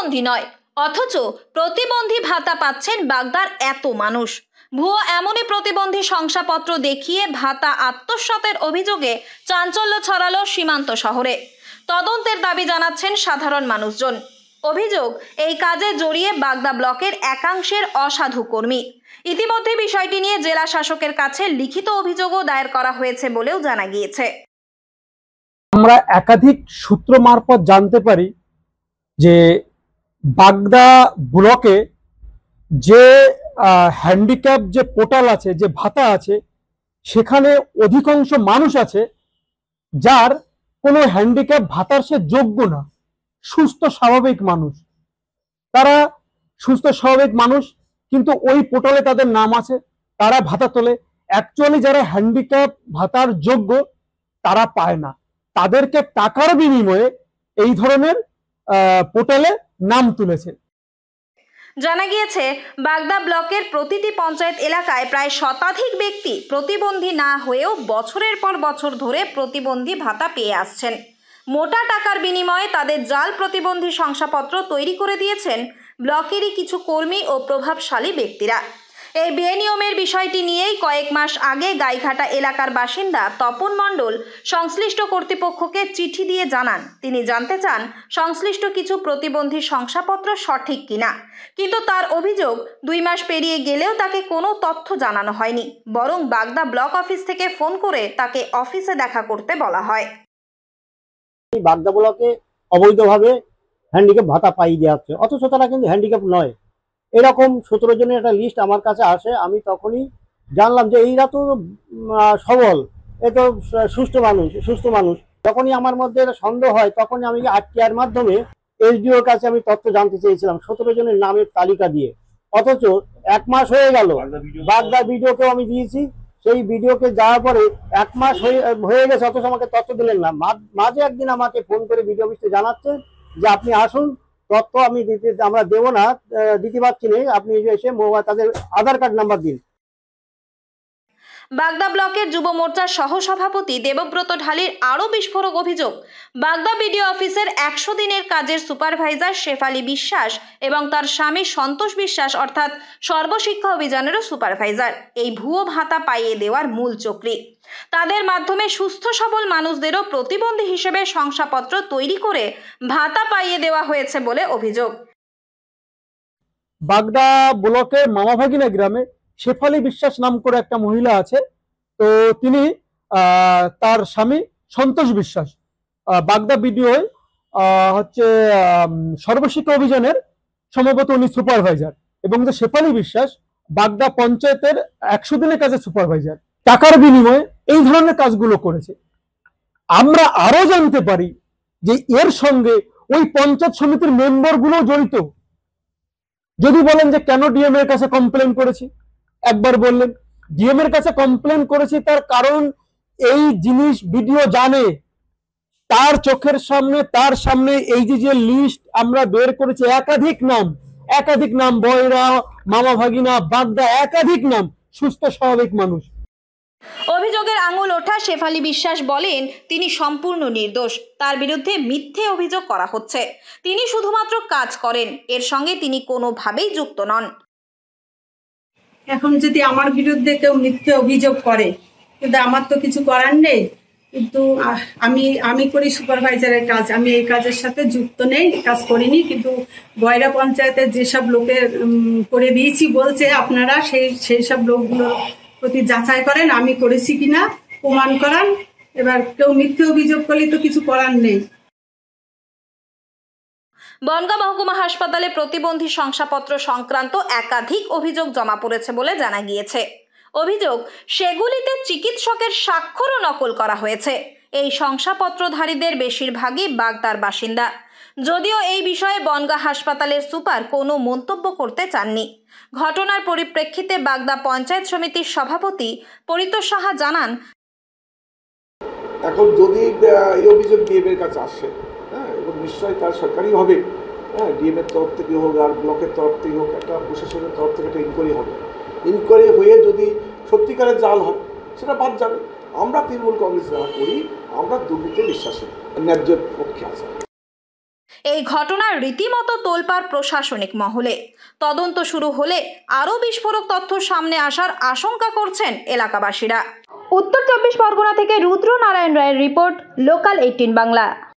প্রতিবন্ধী নয়, অথচ প্রতিবন্ধী ভাতা পাচ্ছেন বাগদার এত মানুষ। ভুয়ো এমনই প্রতিবন্ধী শংসাপত্র দেখিয়ে ভাতা আত্মসাতের অভিযোগে চাঞ্চল্য ছড়ালো সীমান্ত শহরে। তদন্তের দাবি জানাচ্ছেন সাধারণ মানুষজন। অভিযোগ, এই কাজে জড়িয়ে বাগদা ব্লকের একাংশের অসাধু কর্মী। ইতিমধ্যে বিষয়টি নিয়ে জেলা শাসকের কাছে লিখিত অভিযোগও দায়ের করা হয়েছে বলেও জানা গিয়েছে। আমরা একাধিক সূত্র মারফত জানতে পারি যে বাগদা ব্লকে যে হ্যান্ডিক্যাপ যে পোর্টাল আছে, যে ভাতা আছে, সেখানে অধিকাংশ মানুষ আছে যার কোনো হ্যান্ডিক্যাপ ভাতার সে যোগ্য না, সুস্থ স্বাভাবিক মানুষ। তারা সুস্থ স্বাভাবিক মানুষ, কিন্তু ওই পোর্টালে তাদের নাম আছে, তারা ভাতা তোলে। অ্যাকচুয়ালি যারা হ্যান্ডিক্যাপ ভাতার যোগ্য তারা পায় না, তাদেরকে টাকার বিনিময়ে এই ধরনের পোর্টালে নাম তুলেছে। জানা গিয়েছে, বাগদা ব্লকের প্রতিটি পঞ্চায়েত এলাকায় প্রায় শতাধিক ব্যক্তি প্রতিবন্ধী না হয়েও বছরের পর বছর ধরে প্রতিবন্ধী ভাতা পেয়ে আসছেন। মোটা টাকার বিনিময়ে তাদের জাল প্রতিবন্ধী শংসাপত্র তৈরি করে দিয়েছেন ব্লকেরই কিছু কর্মী ও প্রভাবশালী ব্যক্তিরা। এই বেনিয়মের বিষয়টি নিয়েই কয়েক মাস আগে গাইঘাটা এলাকার বাসিন্দা তপন মণ্ডল সংশ্লিষ্ট কর্তৃপক্ষকে চিঠি দিয়ে জানান তিনি জানতে চান সংশ্লিষ্ট কিছু প্রতিবন্ধী শংসাপত্র সঠিক কিনা। কিন্তু তার অভিযোগ, 2 মাস পেরিয়ে গেলেও তাকে কোনো তথ্য জানানো হয়নি, বরং বাগদা ব্লক অফিস থেকে ফোন করে তাকে অফিসে দেখা করতে বলা হয়। বাগদা ব্লকে অবৈধভাবে হ্যান্ডিক্যাপ ভাতা পাইয়ে দেওয়া হচ্ছে, অথচ তারা কিন্তু হ্যান্ডিক্যাপ নয়। এরকম 17 জনের একটা লিস্ট আমার কাছে আসে। আমি তখনই জানলাম যে এইরা তো সবল, এ তো সুস্থ মানুষ। যখনই আমার মধ্যে সন্দেহ হয়, তখনই আমি আরটিআর মাধ্যমে এসডিওর কাছে আমি তথ্য জানতে চেয়েছিলাম 17 জনের নামের তালিকা দিয়ে। অথচ 1 মাস হয়ে গেল, বাগদা ভিডিওকেও আমি দিয়েছি, সেই ভিডিওকে যাওয়ার পরে 1 মাস হয়ে গেছে, অথচ আমাকে তথ্য দিলেন না। মাঝে একদিন আমাকে ফোন করে ভিডিও অফিসে জানাচ্ছে যে আপনি আসুন, তথ্য আমরা দেবো না, দিতে পারছি না, আপনি এসে তাদের আধার কার্ড নাম্বার দিন। বাগদা ব্লকের যুব মোর্চার সহসভাপতি দেবব্রত ঢালির আরও বিস্ফোরক অভিযোগ, বাগদা বিডিও অফিসের 100 দিনের কাজের সুপারভাইজার শেফালি বিশ্বাস এবং তার স্বামী সন্তোষ বিশ্বাস অর্থাৎ সর্বশিক্ষা অভিযানেরও সুপারভাইজার এই ভুয়ো ভাতা পাইয়ে দেওয়ার মূল চক্রী। তাদের মাধ্যমে সুস্থ সবল মানুষদেরও প্রতিবন্ধী হিসেবে শংসাপত্র তৈরি করে ভাতা পাইয়ে দেওয়া হয়েছে বলে অভিযোগ। বাগদা ব্লকের মামাভাগিনা গ্রামে শেফালি বিশ্বাস নাম করে একটা মহিলা আছে। তো তিনি তার স্বামী সন্তোষ বিশ্বাস বাগদা বিডিও হচ্ছে সর্বশিক্ষা অভিযানের সম্ভবত উনি সুপারভাইজার, এবং যে শেফালি বিশ্বাস বাগদা পঞ্চায়েতের 100 দিনের কাজের সুপারভাইজার। টাকার বিনিময়ে এই ধরনের কাজগুলো করেছে। আমরা আরো জানতে পারি যে এর সঙ্গে ওই পঞ্চায়েত সমিতির মেম্বারগুলো জড়িত। যদি বলেন যে কেন ডিএম এর কাছে কমপ্লেন করেছি, একবার বললেন ডিএম এর কাছে কমপ্লেন করেছি, তার কারণ এই জিনিস ভিডিও জানে, তার চোখের সামনে, তার সামনে এই যে লিস্ট আমরা বের করেছি, একাধিক নাম, বয়রা, মামা ভাগিনা, বাগদা, একাধিক নাম, সুস্থ স্বাভাবিক মানুষ। অভিযোগের আঙুল ওঠা শেফালি বিশ্বাস বলেন তিনি সম্পূর্ণ নির্দোষ, তার বিরুদ্ধে মিথ্যে অভিযোগ করা হচ্ছে। তিনি শুধুমাত্র কাজ করেন, এর সঙ্গে তিনি কোনোভাবেই যুক্ত নন। এখন যদি আমার বিরুদ্ধে কেউ মিথ্যে অভিযোগ করে, কিন্তু আমার তো কিছু করার নেই। কিন্তু আমি করি সুপারভাইজারের কাজ, আমি এই কাজের সাথে যুক্ত নেই, কাজ করিনি। কিন্তু বয়রা পঞ্চায়েতের যেসব লোকের করে দিয়েছি বলছে, আপনারা সেই সব লোকগুলোর প্রতি যাচাই করেন আমি করেছি কিনা, প্রমাণ করান। এবার কেউ মিথ্যে অভিযোগ করলে তো কিছু করার নেই। বনগাঁ মহকুমা হাসপাতালে প্রতিবন্ধী শংসাপত্র সংক্রান্ত একাধিক অভিযোগ জমা পড়েছে বলে জানা গিয়েছে। অভিযোগ, সেগুলিতে চিকিৎসকের স্বাক্ষরও নকল করা হয়েছে। এই শংসাপত্রধারীদের বেশিরভাগই বাগদার বাসিন্দা। যদিও এই বিষয়ে বনগাঁ হাসপাতালের সুপার কোনো মন্তব্য করতে চাননি। ঘটনার পরিপ্রেক্ষিতে বাগদা পঞ্চায়েত সমিতির সভাপতি পরিতোষ সাহা জানান, এখন যদি এই অভিযোগ ডিএম এর কাছে আসে, এবং নিশ্চয়ই তার সরকারি হবে, ডিএম এর তরফ থেকে হোক আর ব্লকের তরফ থেকে হোক, একটা প্রশাসনের তরফ থেকে একটা ইনকোয়ারি হবে। ইনকোয়ারি হয়ে যদি সত্যিকারের জাল হয় সেটা বাদ যাবে। আমরা তৃণমূল কংগ্রেস যারা করি, আমরা দুর্নীতিতে বিশ্বাসী, ন্যায্যের পক্ষে আছি। এই ঘটনার রীতিমতো তোলপাড় প্রশাসনিক মহলে। তদন্ত শুরু হলে আরও বিস্ফোরক তথ্য সামনে আসার আশঙ্কা করছেন এলাকাবাসীরা। উত্তর 24 পরগনা থেকে রুদ্র নারায়ণ রায়ের রিপোর্ট, লোকাল 18 বাংলা।